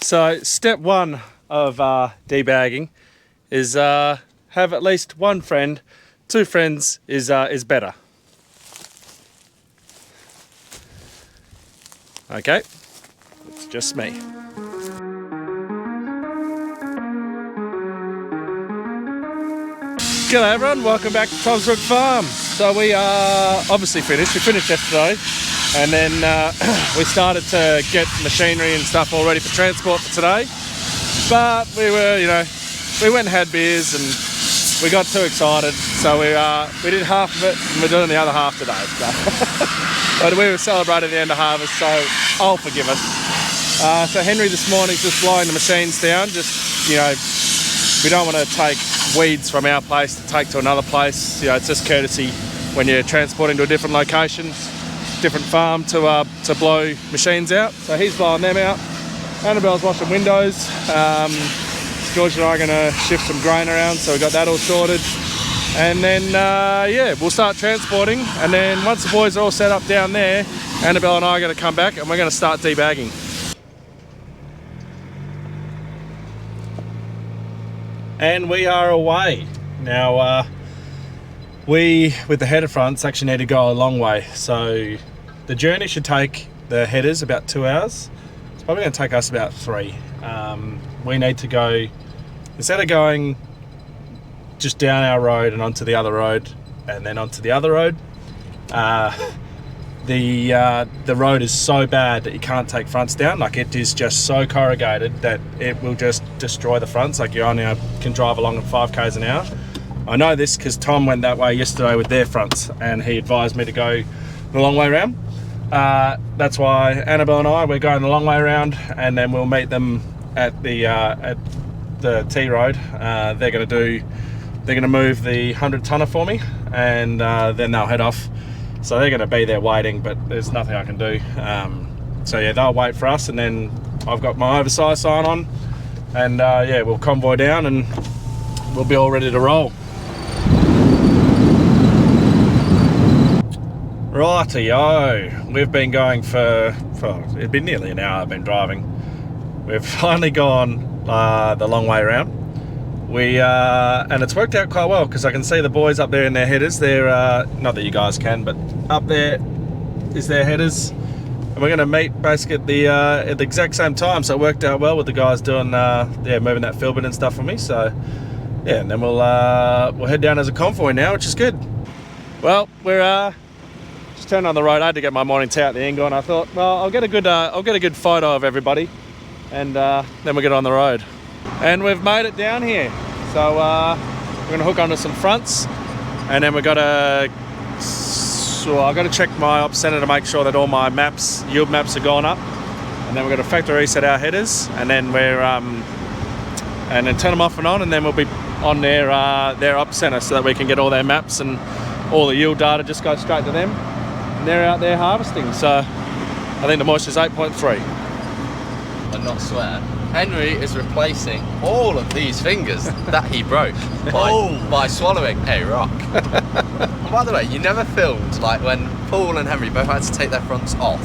So step one of debagging is have at least one friend. 2 friends is better. Okay, it's just me. G'day everyone, welcome back to Tom's Brook Farm. So we are obviously finished. We finished yesterday, and then we started to get machinery and stuff all ready for transport for today. But we were, we went and had beers and we got too excited. So we did half of it and we're doing the other half today. So. But we were celebrating the end of harvest, so I'll forgive us. So Henry this morning's just blowing the machines down. Just, we don't want to take weeds from our place to take to another place. It's just courtesy when you're transporting to a different location, different farm to blow machines out. So he's blowing them out. Annabelle's washing windows. George and I are going to shift some grain around, so we got that all sorted. And then, we'll start transporting. And then once the boys are all set up down there, Annabelle and I are going to come back and we're going to start debagging. And we are away. Now, we, with the header fronts, actually need to go a long way. So the journey should take the headers about 2 hours. It's probably going to take us about 3. We need to go, instead of going just down our road and onto the other road and then onto the other road, the road is so bad that you can't take fronts down. Like, it is just so corrugated that it will just destroy the fronts. Like, you only can drive along at 5 k's an hour. I know this because Tom went that way yesterday with their fronts and he advised me to go the long way around. That's why Annabelle and I, we're going the long way around, and then we'll meet them at the T road. They're going to move the 100-tonner for me, and then they'll head off. So they're going to be there waiting, but there's nothing I can do. So yeah, they'll wait for us, and then I've got my oversize sign on, and we'll convoy down and we'll be all ready to roll. Rightio, we've been going for it's been nearly an hour I've been driving. We've finally gone the long way around. And it's worked out quite well because I can see the boys up there in their headers. They're not that you guys can, but up there is their headers, and we're going to meet basically at the exact same time. So it worked out well with the guys doing moving that fill bin and stuff for me. So yeah, and then we'll head down as a convoy now, which is good. Well, we're just turned on the road. I had to get my morning tea out the Ingo, and I thought, well, I'll get a good photo of everybody, and then we'll get on the road. And we've made it down here. So we're going to hook onto some fronts, and then I've got to check my ops center to make sure that all my yield maps are gone up, and then we're going to factory reset our headers, and then and then turn them off and on, and then we'll be on their ops center so that we can get all their maps, and all the yield data just goes straight to them, and they're out there harvesting. So I think the moisture's 8.3. And not swear, Henry is replacing all of these fingers that he broke by swallowing a rock. And by the way, you never filmed like when Paul and Henry both had to take their fronts off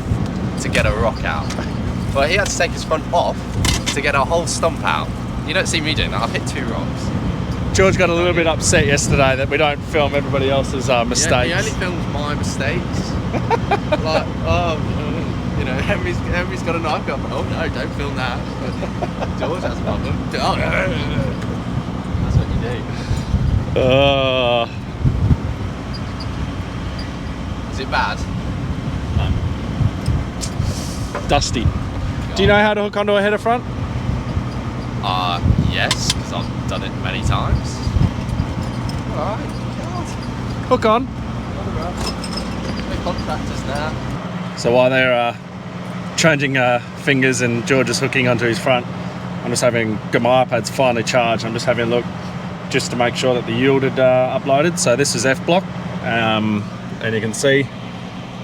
to get a rock out. But he had to take his front off to get a whole stump out. You don't see me doing that. I've hit 2 rocks. George got a little bit upset yesterday that we don't film everybody else's mistakes. Yeah, he only films my mistakes. Like, Henry's got a knife gun. Oh no, don't film that. But George has a problem. Oh, no. That's what you do. Is it bad? No. Dusty. Do you know how to hook onto a header front? Yes, because I've done it many times. Alright. Hook on. We're contractors now. So while they're changing fingers and George is hooking onto his front, I'm just got my iPad's finally charged. I'm just having a look just to make sure that the yield had uploaded. So this is F block, and you can see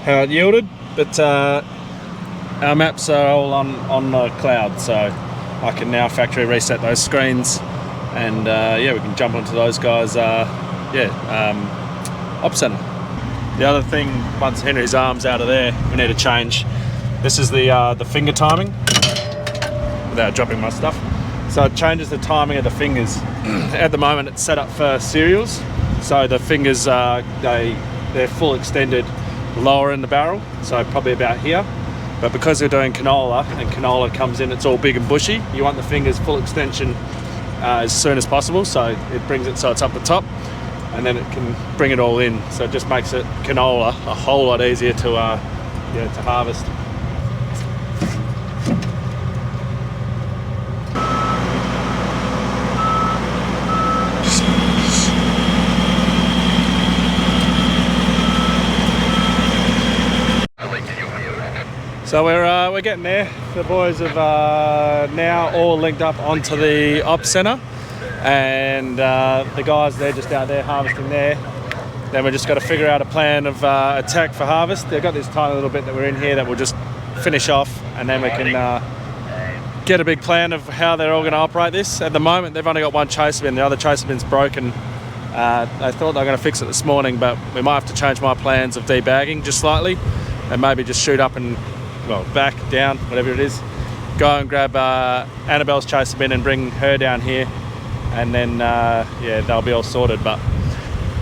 how it yielded, but our maps are all on the cloud, so I can now factory reset those screens, and we can jump onto those guys op center. The other thing, once Henry's arm's out of there, we need to change. This is the finger timing. without dropping my stuff. So it changes the timing of the fingers. At the moment it's set up for cereals, so the fingers they're full extended lower in the barrel, so probably about here. But because we're doing canola, and canola comes in, it's all big and bushy, you want the fingers full extension as soon as possible, so it brings it so it's up the top, and then it can bring it all in. So it just makes it canola a whole lot easier to harvest. So we're getting there. The boys have now all linked up onto the ops centre, and the guys, they're just out there harvesting there. Then we've just got to figure out a plan of attack for harvest. They've got this tiny little bit that we're in here that we'll just finish off, and then we can get a big plan of how they're all going to operate this. At the moment they've only got one chaser bin, the other chaser bin's broken. They thought they were going to fix it this morning, but we might have to change my plans of debagging just slightly, and maybe just shoot up and, well, back, down, whatever it is, go and grab Annabelle's chaser bin and bring her down here, and then yeah, they'll be all sorted. But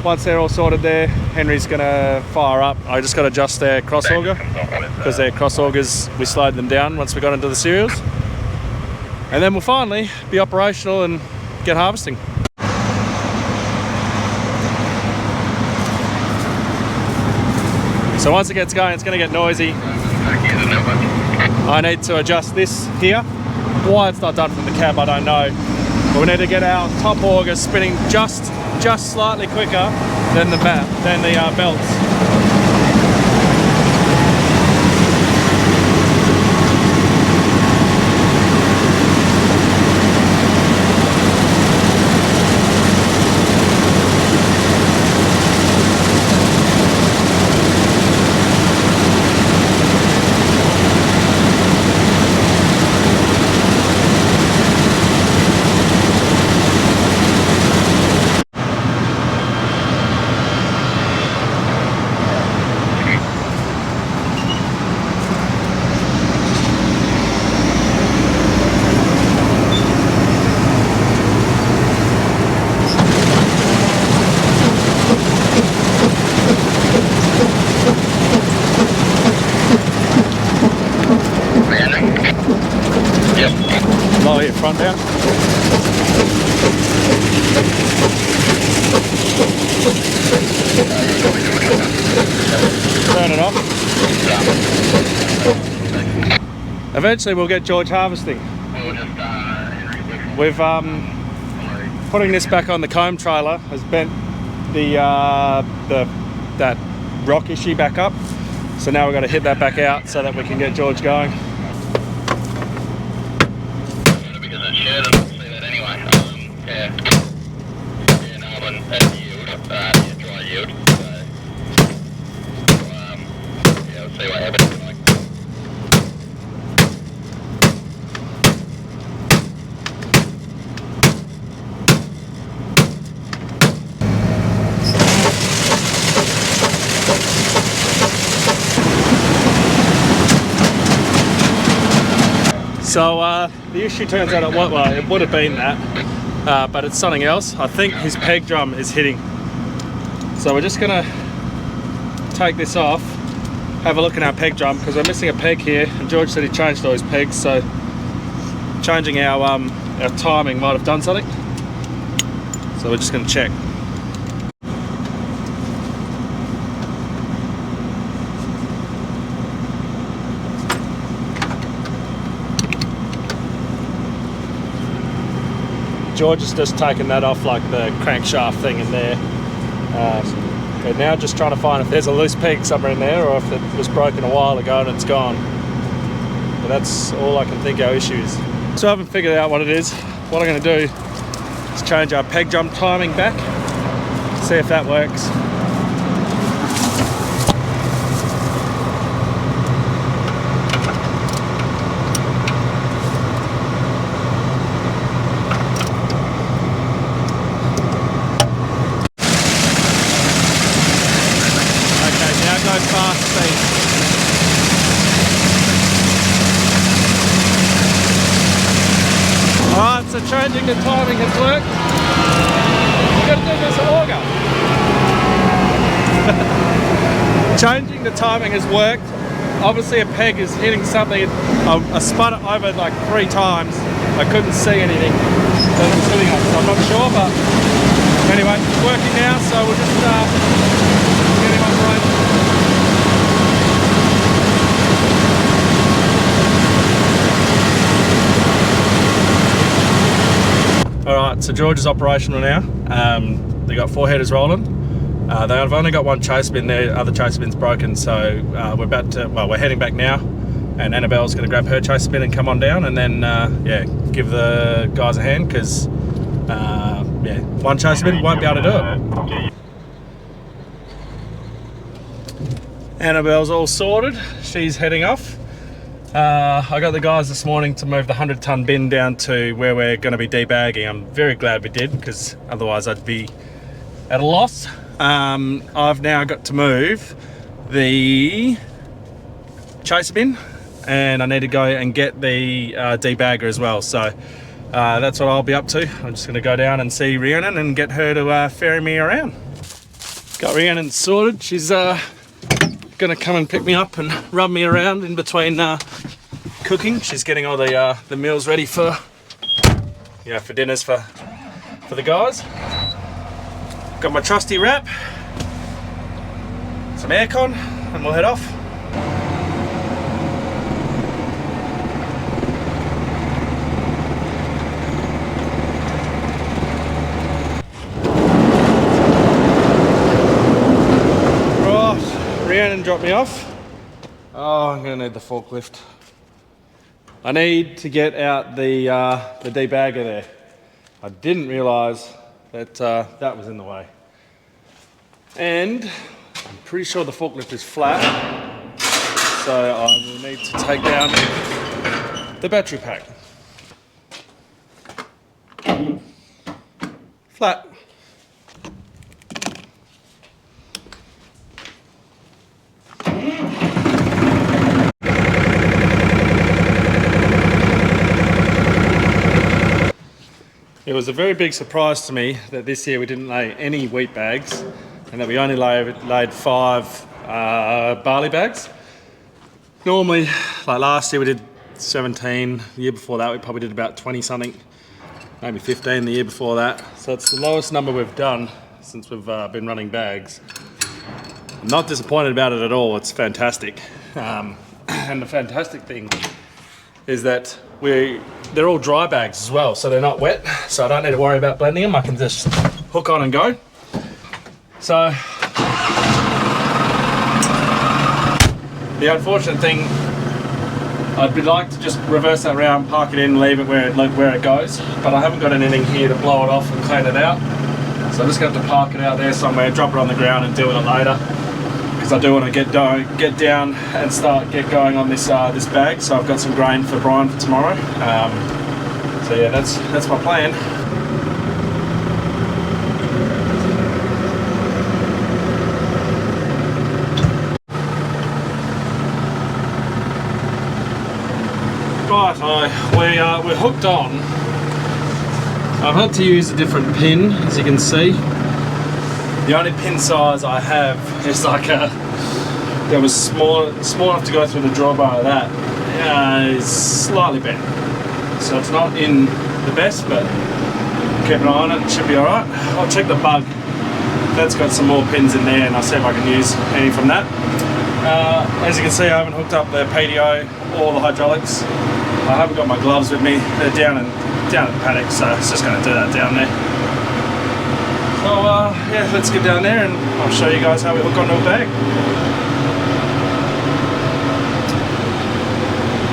once they're all sorted there, Henry's gonna fire up. I just got to adjust their cross auger, because their cross augers, we slowed them down once we got into the cereals, and then we'll finally be operational and get harvesting. So once it gets going, it's going to get noisy. I need to adjust this here. Why it's not done from the cab, I don't know. But we need to get our top auger spinning just slightly quicker than the belts. Lower your front down. Turn it off. Eventually we'll get George harvesting. We've putting this back on the comb trailer has bent that rock issue back up. So now we've got to hit that back out so that we can get George going. So the issue turns out it would have been that, but it's something else. I think his peg drum is hitting. So we're just gonna take this off, have a look at our peg drum, because we're missing a peg here, and George said he changed all his pegs, so changing our timing might have done something. So we're just gonna check. George has just taken that off, like the crankshaft thing in there. We're now just trying to find if there's a loose peg somewhere in there, or if it was broken a while ago and it's gone. But that's all I can think our issue is. So I haven't figured out what it is. What I'm going to do is change our peg drum timing back, see if that works. Fast speed. Alright, so changing the timing has worked. We've got to do this auger. Changing the timing has worked. Obviously a peg is hitting something. I spun it over like 3 times. I couldn't see anything that it was hitting on, so I'm not sure, but anyway, it's working now, so we'll just get him operating. Alright, so George is operational now. They got 4 headers rolling. They've only got 1 chase bin, their other chase bin's broken, so we're heading back now, and Annabelle's going to grab her chase bin and come on down, and then yeah, give the guys a hand, because yeah, 1 chase bin won't be able to do it. Annabelle's all sorted, she's heading off. I got the guys this morning to move the 100-ton bin down to where we're going to be debagging. I'm very glad we did, because otherwise I'd be at a loss. I've now got to move the chaser bin, and I need to go and get the debagger as well. So that's what I'll be up to. I'm just going to go down and see Rhiannon and get her to ferry me around. Got Rhiannon sorted. She's going to come and pick me up and rub me around in between cooking. She's getting all the meals ready for dinners for the guys. Got my trusty wrap, some aircon, and we'll head off. Right, Rhiannon dropped me off. Oh, I'm gonna need the forklift. I need to get out the debagger there. I didn't realise that that was in the way. And I'm pretty sure the forklift is flat, so I will need to take down the battery pack. Flat. It was a very big surprise to me that this year we didn't lay any wheat bags, and that we only laid 5 barley bags. Normally, like last year we did 17, the year before that we probably did about 20 something, maybe 15 the year before that. So it's the lowest number we've done since we've been running bags. I'm not disappointed about it at all, it's fantastic. And the fantastic thing is that they're all dry bags as well, so they're not wet, so I don't need to worry about blending them. I can just hook on and go. So the unfortunate thing, I'd like to just reverse that around, park it in, leave it where it goes, but I haven't got anything here to blow it off and clean it out, so I'm just going to have to park it out there somewhere, drop it on the ground and deal with it later, because I do want to get down and get going on this bag. So I've got some grain for Brian for tomorrow. So yeah, that's my plan. Right, we're hooked on. I've had to use a different pin, as you can see. The only pin size I have is like that was small enough to go through the drawbar of that. It's slightly bent, so it's not in the best, but keep an eye on it, it should be alright. I'll check the bug. That's got some more pins in there, and I'll see if I can use any from that. As you can see, I haven't hooked up the PDO or the hydraulics. I haven't got my gloves with me. They're down at the paddock, so it's just going to do that down there. So yeah, let's get down there and I'll show you guys how we hook onto a bag.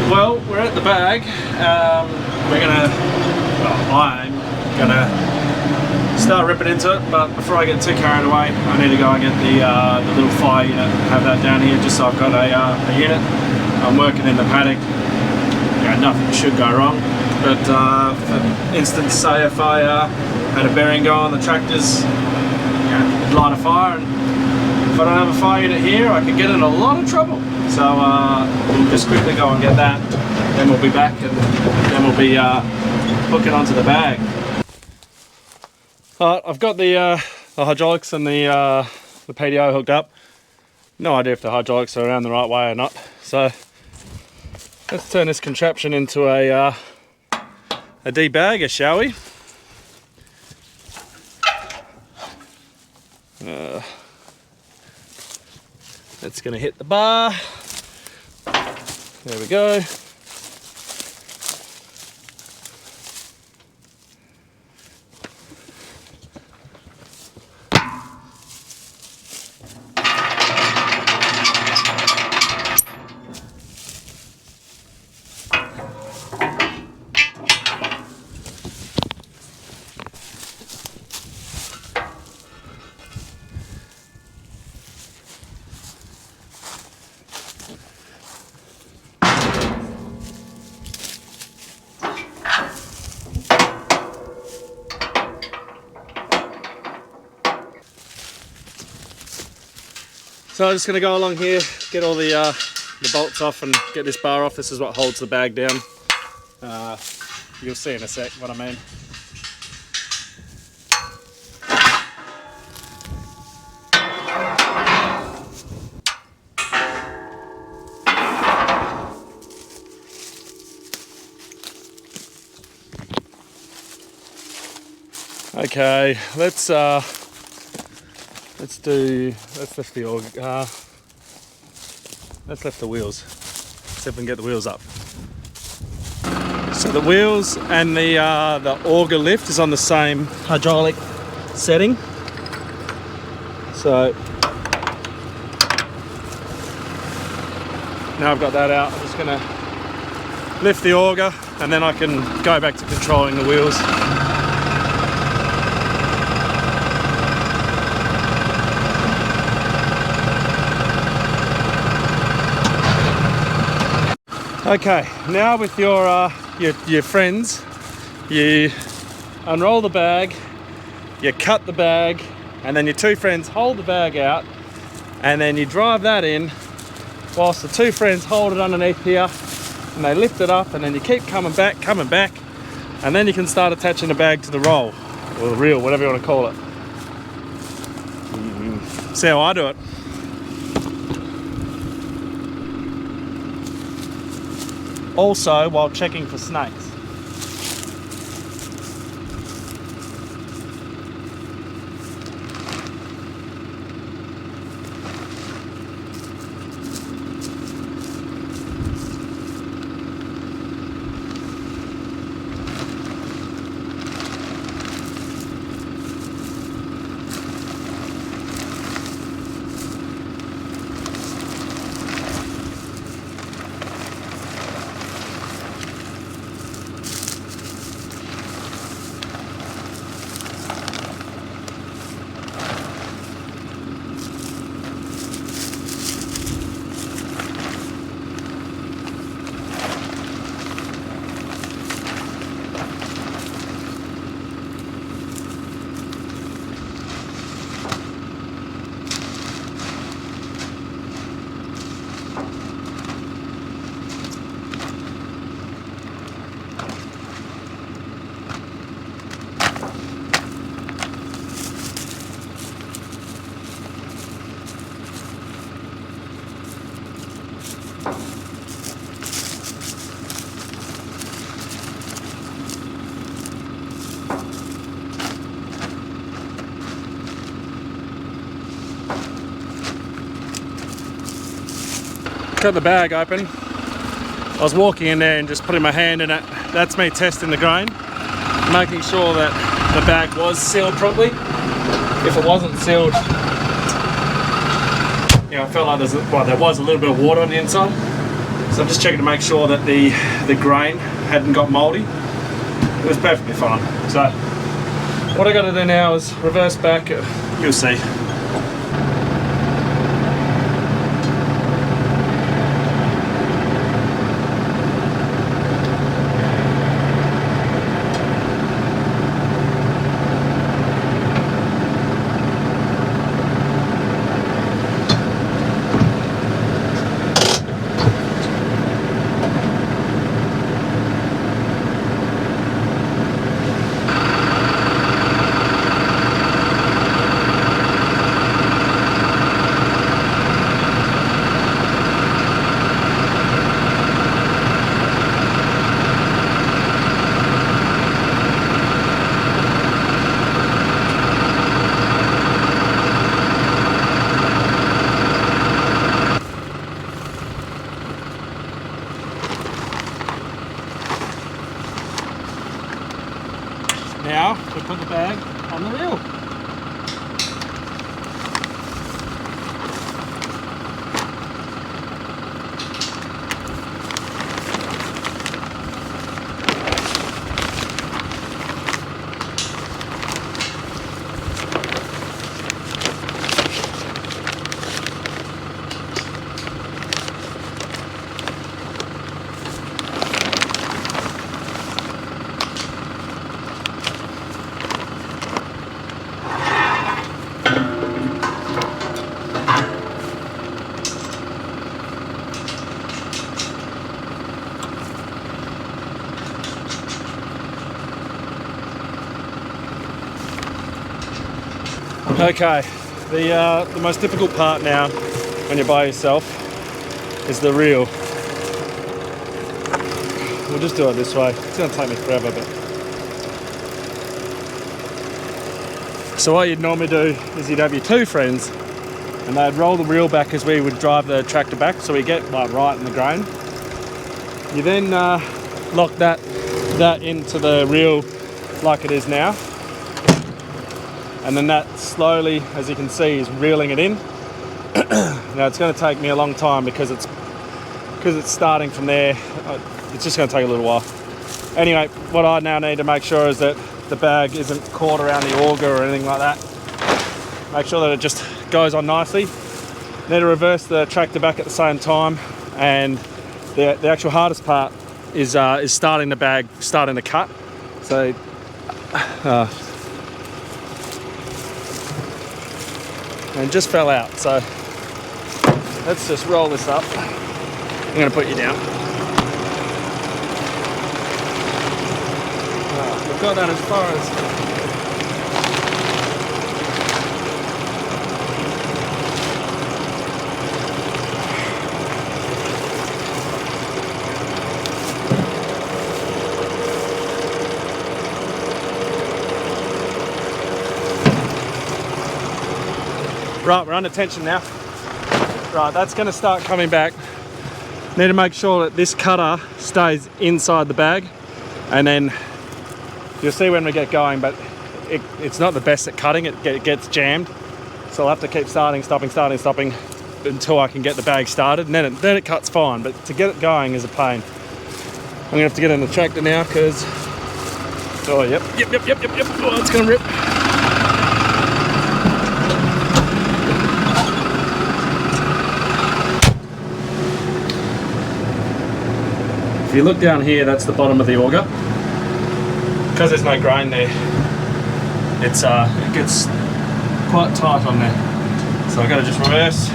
Well, we're at the bag. I'm gonna start ripping into it, but before I get too carried away, I need to go and get the little fire unit, have that down here, just so I've got a unit. I'm working in the paddock. Nothing should go wrong, but for instance, say if I had a bearing go on the tractors, light a fire, and if I don't have a fire unit here, I could get in a lot of trouble. So we'll just quickly go and get that, then we'll be back, and then we'll be hook it onto the bag. Alright, I've got the hydraulics and the PDO hooked up. No idea if the hydraulics are around the right way or not. So let's turn this contraption into a debagger, shall we? That's going to hit the bar. There we go. So I'm just going to go along here, get all the bolts off and get this bar off. This is what holds the bag down. You'll see in a sec what I mean. Okay, let's lift the let's lift the wheels. See if we can get the wheels up. So the wheels and the auger lift is on the same hydraulic setting. So now I've got that out, I'm just gonna lift the auger and then I can go back to controlling the wheels. Okay, now with your friends, you unroll the bag, you cut the bag, and then your two friends hold the bag out, and then you drive that in, whilst the two friends hold it underneath here, and they lift it up, and then you keep coming back, and then you can start attaching the bag to the roll, or the reel, whatever you want to call it. See how I do it. Also while checking for snakes. Cut the bag open. I was walking in there and just putting my hand in it. That's me testing the grain, making sure that the bag was sealed properly. If it wasn't sealed, I felt like there was a little bit of water on the inside. So I'm just checking to make sure that the grain hadn't got mouldy. It was perfectly fine. So what I got to do now is reverse back. You'll see. Now we put the bag on the reel. Okay, the most difficult part now when you're by yourself is the reel. We'll just do it this way. It's going to take me forever, but... So what you'd normally do is you'd have your two friends and they'd roll the reel back as we would drive the tractor back, so we get like right in the grain. You then lock that into the reel like it is now. And then that slowly, as you can see, is reeling it in. Now it's going to take me a long time because it's starting from there. It's just going to take a little while. Anyway, what I now need to make sure is that the bag isn't caught around the auger or anything like that. Make sure that it just goes on nicely. Need to reverse the tractor back at the same time, and the actual hardest part is starting the bag, starting to cut. So. And just fell out, so let's just roll this up. I'm going to put you down. We've got that as far as... Right, we're under tension now. Right, that's going to start coming back. Need to make sure that this cutter stays inside the bag, and then you'll see when we get going, but it's not the best at cutting. It gets jammed, so I'll have to keep starting, stopping until I can get the bag started, and then it cuts fine, but to get it going is a pain. I'm going to have to get in the tractor now because... Oh, yep. Oh, it's going to rip. If you look down here, that's the bottom of the auger. Because there's no grain there, it gets quite tight on there. So I've got to just reverse,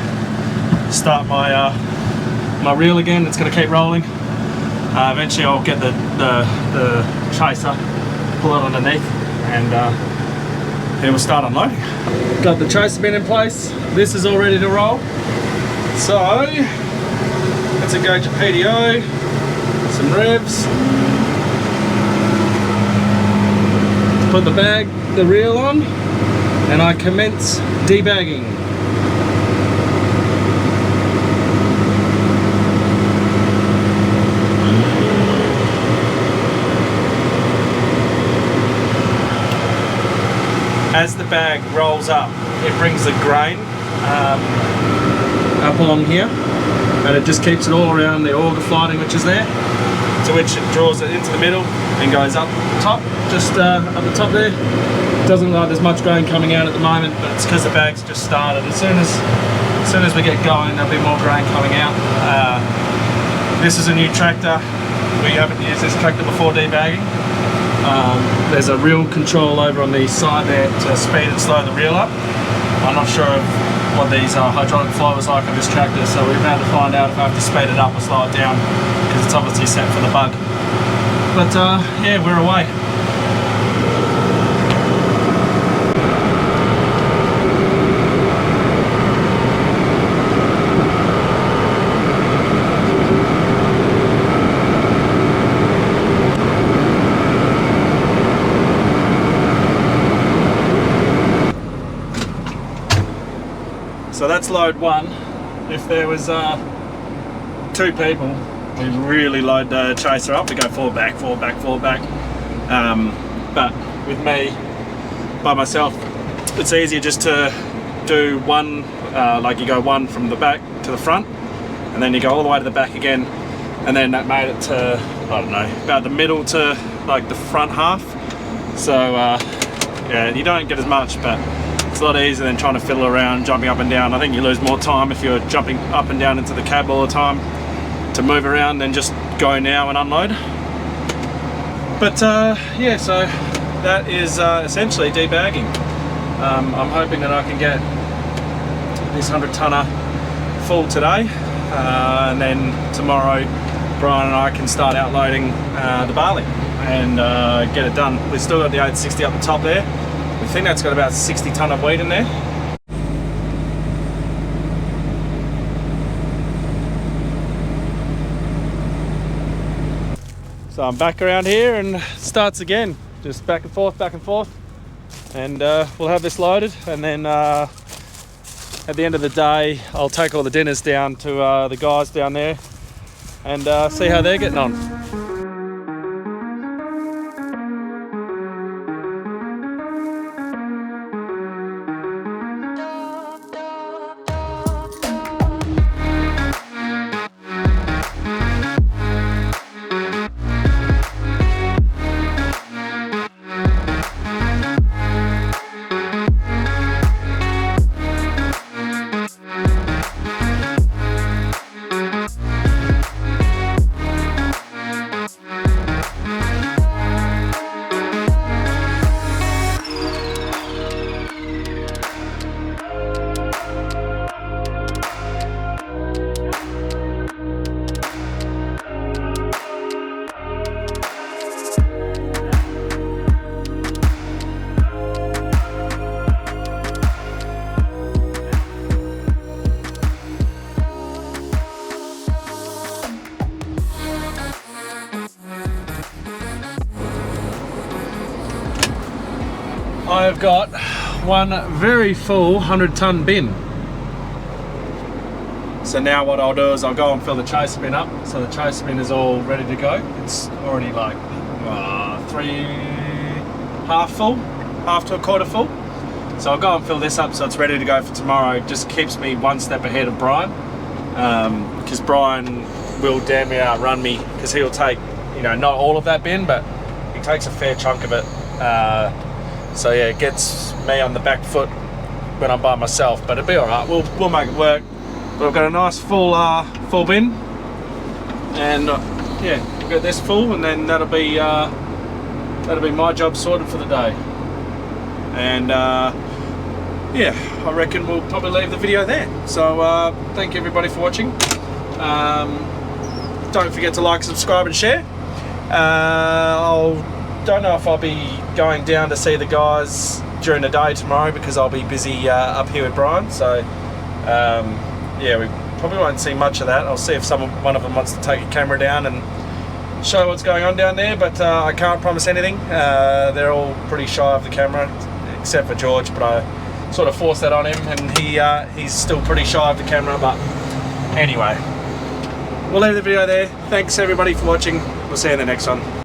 start my reel again. It's going to keep rolling. Eventually I'll get the chaser, pull it underneath, and then we'll start unloading. Got the chaser bin in place. This is all ready to roll. So let's engage a PDO. Some revs. Put the reel on, and I commence debagging. As the bag rolls up, it brings the grain up along here, and it just keeps it all around the auger flighting which is there, to which it draws it into the middle and goes up top, just up the top there. Doesn't look like there's much grain coming out at the moment, but it's because the bag's just started. As soon as we get going, there'll be more grain coming out. This is a new tractor. We haven't used this tractor before debagging. There's a reel control over on the side there to speed and slow the reel up. I'm not sure of what these hydraulic flow is like on this tractor, so we're about to find out if I have to speed it up or slow it down, because it's obviously set for the bug. But yeah, we're away. So that's load one. If there was two people, we really load the chaser up. We go forward, back, forward, back, forward, back. But with me by myself, it's easier just to do one, like you go one from the back to the front, and then you go all the way to the back again, and then that made it to, I don't know, about the middle to like the front half. So yeah, you don't get as much, but it's a lot easier than trying to fiddle around, jumping up and down. I think you lose more time if you're jumping up and down into the cab all the time to move around than just go now and unload. But yeah, so that is essentially debagging. I'm hoping that I can get this 100-tonner full today, and then tomorrow Brian and I can start outloading the barley and get it done. We've still got the 860 up the top there. I think that's got about 60 tonne of wheat in there. So I'm back around here and it starts again, just back and forth, and we'll have this loaded, and then at the end of the day I'll take all the dinners down to the guys down there and see how they're getting on. I've got one very full 100-tonne bin. So now what I'll do is I'll go and fill the chaser bin up. So the chaser bin is all ready to go. It's already like half full, half to a quarter full. So I'll go and fill this up so it's ready to go for tomorrow. It just keeps me one step ahead of Brian, because Brian will damn near outrun me, because he'll take, you know, not all of that bin, but he takes a fair chunk of it. So yeah, it gets me on the back foot when I'm by myself, but it'll be all right. We'll make it work. But I've got a nice full bin, and yeah, we'll get this full, and then that'll be my job sorted for the day. And yeah, I reckon we'll probably leave the video there. So thank you everybody for watching. Don't forget to like, subscribe and share. Don't know if I'll be going down to see the guys during the day tomorrow, because I'll be busy up here with Brian. So yeah, we probably won't see much of that. I'll see if one of them wants to take a camera down and show what's going on down there, but I can't promise anything. They're all pretty shy of the camera, except for George, but I sort of forced that on him, and he's still pretty shy of the camera. But anyway, we'll leave the video there. Thanks everybody for watching. We'll see you in the next one.